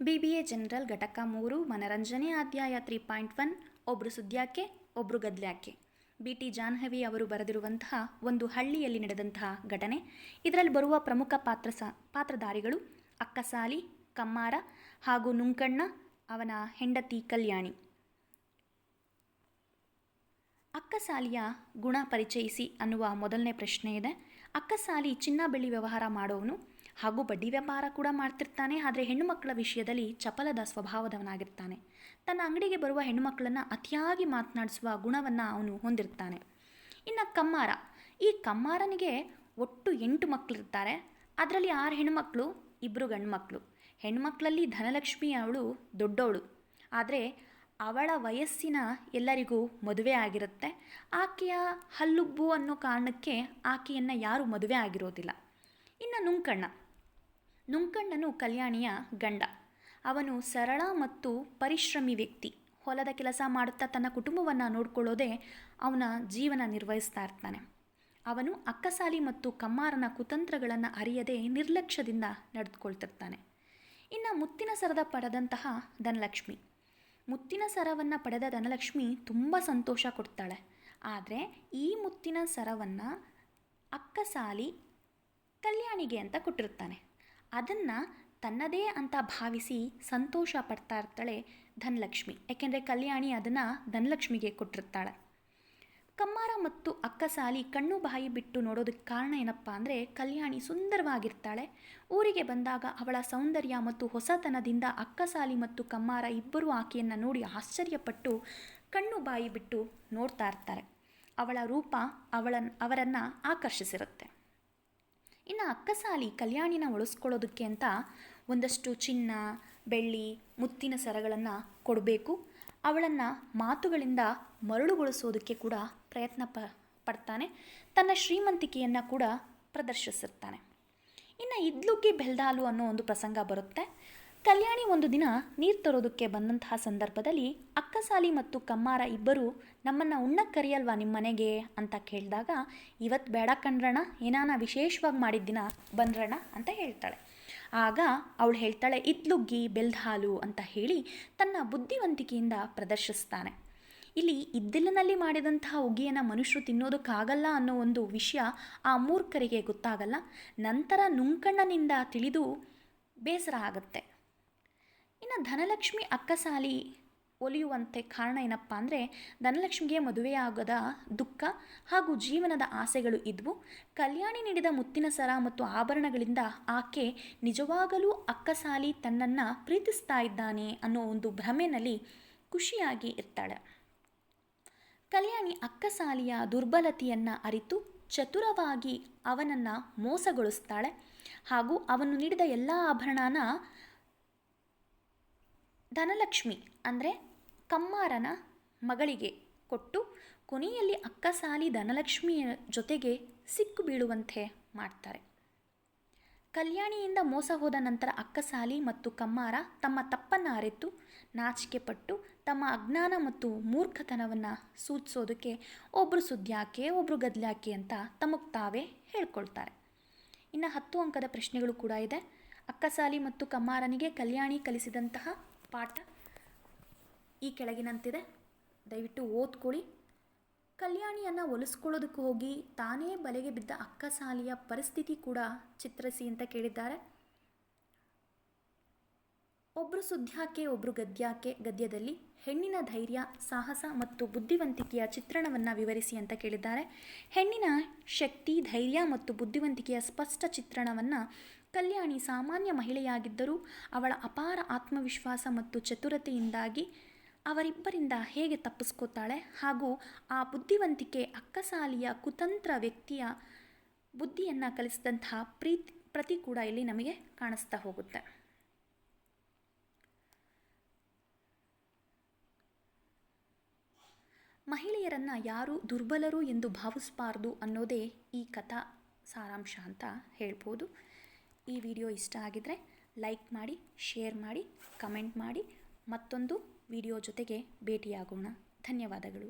BBA general ಘಟಕ 3 ಮನರಂಜನೆ ಅಧ್ಯಾಯ 3.1 ಒಬ್ರು ಸುದ್ಯಾಕೆ ಒಬ್ರು ಗದ್ಲ್ಯಾಕೆ. BT ಜಾಹ್ನವಿ ಅವರು ಬರೆದಿರುವಂತಹ ಒಂದು ಹಳ್ಳಿಯಲ್ಲಿ ನಡೆದಂತಹ ಘಟನೆ. ಇದರಲ್ಲಿ ಬರುವ ಪ್ರಮುಖ ಪಾತ್ರಧಾರಿಗಳು ಅಕ್ಕಸಾಲಿ, ಕಮ್ಮಾರ ಹಾಗೂ ನುಂಕಣ್ಣ, ಅವನ ಹೆಂಡತಿ ಕಲ್ಯಾಣಿ. ಅಕ್ಕಸಾಲಿಯ ಗುಣ ಪರಿಚಯಿಸಿ ಅನ್ನುವ ಮೊದಲನೇ ಪ್ರಶ್ನೆ ಇದೆ. ಅಕ್ಕಸಾಲಿ ಚಿನ್ನ ಬೆಳ್ಳಿ ವ್ಯವಹಾರ ಮಾಡೋವನು ಹಾಗೂ ಬಡ್ಡಿ ವ್ಯಾಪಾರ ಕೂಡ ಮಾಡ್ತಿರ್ತಾನೆ. ಆದರೆ ಹೆಣ್ಣು ಮಕ್ಕಳ ವಿಷಯದಲ್ಲಿ ಚಪಲದ ಸ್ವಭಾವದವನಾಗಿರ್ತಾನೆ. ತನ್ನ ಅಂಗಡಿಗೆ ಬರುವ ಹೆಣ್ಣು ಮಕ್ಕಳನ್ನು ಅತಿಯಾಗಿ ಮಾತನಾಡಿಸುವ ಗುಣವನ್ನು ಅವನು ಹೊಂದಿರ್ತಾನೆ. ಇನ್ನು ಕಮ್ಮಾರ, ಈ ಕಮ್ಮಾರನಿಗೆ ಒಟ್ಟು 8 ಮಕ್ಕಳಿರ್ತಾರೆ. ಅದರಲ್ಲಿ 6 ಹೆಣ್ಣುಮಕ್ಕಳು, 2 ಗಂಡು ಮಕ್ಕಳು. ಹೆಣ್ಮಕ್ಳಲ್ಲಿ ಧನಲಕ್ಷ್ಮಿ ಅವಳು ದೊಡ್ಡವಳು. ಆದರೆ ಅವಳ ವಯಸ್ಸಿನ ಎಲ್ಲರಿಗೂ ಮದುವೆ ಆಗಿರುತ್ತೆ. ಆಕೆಯ ಹಲ್ಲುಬ್ಬು ಅನ್ನೋ ಕಾರಣಕ್ಕೆ ಆಕೆಯನ್ನು ಯಾರೂ ಮದುವೆ ಆಗಿರೋದಿಲ್ಲ. ಇನ್ನು ನುಂಕಣ್ಣನು ಕಲ್ಯಾಣಿಯ ಗಂಡ. ಅವನು ಸರಳ ಮತ್ತು ಪರಿಶ್ರಮಿ ವ್ಯಕ್ತಿ. ಹೊಲದ ಕೆಲಸ ಮಾಡುತ್ತಾ ತನ್ನ ಕುಟುಂಬವನ್ನು ನೋಡಿಕೊಳ್ಳೋದೇ ಅವನ ಜೀವನ ನಿರ್ವಹಿಸ್ತಾ ಇರ್ತಾನೆ. ಅವನು ಅಕ್ಕಸಾಲಿ ಮತ್ತು ಕಮ್ಮಾರನ ಕುತಂತ್ರಗಳನ್ನು ಅರಿಯದೆ ನಿರ್ಲಕ್ಷ್ಯದಿಂದ ನಡೆದುಕೊಳ್ತಿರ್ತಾನೆ. ಇನ್ನು ಮುತ್ತಿನ ಸರದ ಪಡೆದಂತಹ ಧನಲಕ್ಷ್ಮಿ. ಮುತ್ತಿನ ಸರವನ್ನು ಪಡೆದ ಧನಲಕ್ಷ್ಮಿ ತುಂಬ ಸಂತೋಷ ಕೊಡ್ತಾಳೆ. ಆದರೆ ಈ ಮುತ್ತಿನ ಸರವನ್ನು ಅಕ್ಕಸಾಲಿ ಕಲ್ಯಾಣಿಗೆ ಅಂತ ಕೊಟ್ಟಿರ್ತಾನೆ. ಅದನ್ನು ತನ್ನದೇ ಅಂತ ಭಾವಿಸಿ ಸಂತೋಷ ಪಡ್ತಾ ಇರ್ತಾಳೆ ಧನಲಕ್ಷ್ಮಿ. ಯಾಕೆಂದರೆ ಕಲ್ಯಾಣಿ ಅದನ್ನು ಧನಲಕ್ಷ್ಮಿಗೆ ಕೊಟ್ಟಿರ್ತಾಳೆ. ಕಮ್ಮಾರ ಮತ್ತು ಅಕ್ಕಸಾಲಿ ಕಣ್ಣು ಬಾಯಿ ಬಿಟ್ಟು ನೋಡೋದಕ್ಕೆ ಕಾರಣ ಏನಪ್ಪ ಅಂದರೆ, ಕಲ್ಯಾಣಿ ಸುಂದರವಾಗಿರ್ತಾಳೆ. ಊರಿಗೆ ಬಂದಾಗ ಅವಳ ಸೌಂದರ್ಯ ಮತ್ತು ಹೊಸತನದಿಂದ ಅಕ್ಕಸಾಲಿ ಮತ್ತು ಕಮ್ಮಾರ ಇಬ್ಬರೂ ಆಕೆಯನ್ನು ನೋಡಿ ಆಶ್ಚರ್ಯಪಟ್ಟು ಕಣ್ಣು ಬಾಯಿ ಬಿಟ್ಟು ನೋಡ್ತಾ ಇರ್ತಾರೆ. ಅವಳ ರೂಪ ಅವರನ್ನು ಆಕರ್ಷಿಸಿರುತ್ತೆ. ಇನ್ನು ಅಕ್ಕಸಾಲಿ ಕಲ್ಯಾಣಿನ ಉಳಿಸ್ಕೊಳ್ಳೋದಕ್ಕೆ ಅಂತ ಒಂದಷ್ಟು ಚಿನ್ನ, ಬೆಳ್ಳಿ, ಮುತ್ತಿನ ಸರಗಳನ್ನು ಕೊಡಬೇಕು. ಅವಳನ್ನು ಮಾತುಗಳಿಂದ ಮರಳುಗೊಳಿಸೋದಕ್ಕೆ ಕೂಡ ಪ್ರಯತ್ನ ಪಡ್ತಾನೆ. ತನ್ನ ಶ್ರೀಮಂತಿಕೆಯನ್ನು ಕೂಡ ಪ್ರದರ್ಶಿಸಿರ್ತಾನೆ. ಇನ್ನು ಇದ್ಲುಗ್ಗಿ ಬೆಲ್ದಾಲು ಅನ್ನೋ ಒಂದು ಪ್ರಸಂಗ ಬರುತ್ತೆ. ಕಲ್ಯಾಣಿ ಒಂದು ದಿನ ನೀರು ತರೋದಕ್ಕೆ ಬಂದಂತಹ ಸಂದರ್ಭದಲ್ಲಿ ಅಕ್ಕಸಾಲಿ ಮತ್ತು ಕಮ್ಮಾರ ಇಬ್ಬರು ನಮ್ಮನ್ನು ಉಣ್ಣಕ್ಕೆ ಕರೆಯಲ್ವಾ ನಿಮ್ಮ ಮನೆಗೆ ಅಂತ ಕೇಳಿದಾಗ, ಇವತ್ತು ಬೇಡ ಕಣ್ರಣ, ಏನಾನ ವಿಶೇಷವಾಗಿ ಮಾಡಿದ್ದಿನ ಬಂದ್ರಣ ಅಂತ ಹೇಳ್ತಾಳೆ. ಆಗ ಅವಳು ಹೇಳ್ತಾಳೆ, ಇದ್ಲುಗ್ಗಿ ಬೆಲ್ದಾಲು ಅಂತ ಹೇಳಿ ತನ್ನ ಬುದ್ಧಿವಂತಿಕೆಯಿಂದ ಪ್ರದರ್ಶಿಸ್ತಾನೆ. ಇಲ್ಲಿ ಇದ್ದಿಲಿನಲ್ಲಿ ಮಾಡಿದಂತಹ ಉಗಿಯನ್ನು ಮನುಷ್ಯರು ತಿನ್ನೋದಕ್ಕಾಗಲ್ಲ ಅನ್ನೋ ಒಂದು ವಿಷಯ ಆ ಮೂರ್ಖರಿಗೆ ಗೊತ್ತಾಗಲ್ಲ. ನಂತರ ನುಂಕಣ್ಣನಿಂದ ತಿಳಿದು ಬೇಸರ ಆಗುತ್ತೆ. ಇನ್ನು ಧನಲಕ್ಷ್ಮಿ ಅಕ್ಕಸಾಲಿ ಒಲಿಯುವಂತೆ ಕಾರಣ ಏನಪ್ಪ ಅಂದರೆ, ಧನಲಕ್ಷ್ಮಿಗೆ ಮದುವೆಯಾಗದ ದುಃಖ ಹಾಗೂ ಜೀವನದ ಆಸೆಗಳು ಇದ್ವು. ಕಲ್ಯಾಣಿ ನೀಡಿದ ಮುತ್ತಿನ ಸರ ಮತ್ತು ಆಭರಣಗಳಿಂದ ಆಕೆ ನಿಜವಾಗಲೂ ಅಕ್ಕಸಾಲಿ ತನ್ನನ್ನು ಪ್ರೀತಿಸ್ತಾ ಇದ್ದಾನೆ ಅನ್ನೋ ಒಂದು ಭ್ರಮೆಯಲ್ಲಿ ಖುಷಿಯಾಗಿ ಇರ್ತಾಳೆ. ಕಲ್ಯಾಣಿ ಅಕ್ಕಸಾಲಿಯ ದುರ್ಬಲತೆಯನ್ನು ಅರಿತು ಚತುರವಾಗಿ ಅವನನ್ನು ಮೋಸಗೊಳಿಸ್ತಾಳೆ ಹಾಗೂ ಅವನು ನೀಡಿದ ಎಲ್ಲ ಆಭರಣನ ಧನಲಕ್ಷ್ಮಿ ಅಂದರೆ ಕಮ್ಮಾರನ ಮಗಳಿಗೆ ಕೊಟ್ಟು ಕೊನೆಯಲ್ಲಿ ಅಕ್ಕಸಾಲಿ ಧನಲಕ್ಷ್ಮಿಯ ಜೊತೆಗೆ ಸಿಕ್ಕು ಬೀಳುವಂತೆ ಮಾಡ್ತಾರೆ. ಕಲ್ಯಾಣಿಯಿಂದ ಮೋಸ ಹೋದ ನಂತರ ಅಕ್ಕಸಾಲಿ ಮತ್ತು ಕಮ್ಮಾರ ತಮ್ಮ ತಪ್ಪನ್ನು ಅರಿತು ನಾಚಿಕೆ ಪಟ್ಟು ತಮ್ಮ ಅಜ್ಞಾನ ಮತ್ತು ಮೂರ್ಖತನವನ್ನು ಸೂಚಿಸೋದಕ್ಕೆ ಒಬ್ಬರು ಸುದ್ಯಾಕೆ ಒಬ್ಬರು ಗದ್ಲ್ಯಾಕೆ ಅಂತ ತಮಗೆ ತಾವೇ ಹೇಳ್ಕೊಳ್ತಾರೆ. ಇನ್ನು 10 ಅಂಕದ ಪ್ರಶ್ನೆಗಳು ಕೂಡ ಇದೆ. ಅಕ್ಕಸಾಲಿ ಮತ್ತು ಕಮ್ಮಾರನಿಗೆ ಕಲ್ಯಾಣಿ ಕಲಿಸಿದಂತಹ ಪಾಠ ಈ ಕೆಳಗಿನಂತಿದೆ. ದಯವಿಟ್ಟು ಓದ್ಕೊಳ್ಳಿ. ಕಲ್ಯಾಣಿಯನ್ನು ಒಲಿಸ್ಕೊಳ್ಳೋದಕ್ಕೆ ಹೋಗಿ ತಾನೇ ಬಲೆಗೆ ಬಿದ್ದ ಅಕ್ಕಸಾಲಿಯ ಪರಿಸ್ಥಿತಿ ಕೂಡ ಚಿತ್ರಿಸಿ ಅಂತ ಕೇಳಿದ್ದಾರೆ. ಒಬ್ಬರು ಸುದ್ಯಾಕೆ ಒಬ್ಬರು ಗದ್ಯಾಕೆ ಗದ್ಯದಲ್ಲಿ ಹೆಣ್ಣಿನ ಧೈರ್ಯ, ಸಾಹಸ ಮತ್ತು ಬುದ್ಧಿವಂತಿಕೆಯ ಚಿತ್ರಣವನ್ನು ವಿವರಿಸಿ ಅಂತ ಕೇಳಿದ್ದಾರೆ. ಹೆಣ್ಣಿನ ಶಕ್ತಿ, ಧೈರ್ಯ ಮತ್ತು ಬುದ್ಧಿವಂತಿಕೆಯ ಸ್ಪಷ್ಟ ಚಿತ್ರಣವನ್ನು ಕಲ್ಯಾಣಿ ಸಾಮಾನ್ಯ ಮಹಿಳೆಯಾಗಿದ್ದರೂ ಅವಳ ಅಪಾರ ಆತ್ಮವಿಶ್ವಾಸ ಮತ್ತು ಚತುರತೆಯಿಂದಾಗಿ ಅವರಿಬ್ಬರಿಂದ ಹೇಗೆ ತಪ್ಪಿಸ್ಕೋತಾಳೆ ಹಾಗೂ ಆ ಬುದ್ಧಿವಂತಿಕೆ ಅಕ್ಕಸಾಲಿಯ ಕುತಂತ್ರ ವ್ಯಕ್ತಿಯ ಬುದ್ಧಿಯನ್ನು ಕಲಿಸಿದಂತಹ ಪ್ರತಿ ಕೂಡ ಇಲ್ಲಿ ನಮಗೆ ಕಾಣಿಸ್ತಾ ಹೋಗುತ್ತೆ. ಮಹಿಳೆಯರನ್ನು ಯಾರೂ ದುರ್ಬಲರು ಎಂದು ಭಾವಿಸಬಾರ್ದು ಅನ್ನೋದೇ ಈ ಕಥಾ ಸಾರಾಂಶ ಅಂತ ಹೇಳ್ಬೋದು. ಈ ವಿಡಿಯೋ ಇಷ್ಟ ಆಗಿದರೆ ಲೈಕ್ ಮಾಡಿ, ಶೇರ್ ಮಾಡಿ, ಕಮೆಂಟ್ ಮಾಡಿ. ಮತ್ತೊಂದು ವಿಡಿಯೋ ಜೊತೆಗೆ ಭೇಟಿಯಾಗೋಣ. ಧನ್ಯವಾದಗಳು.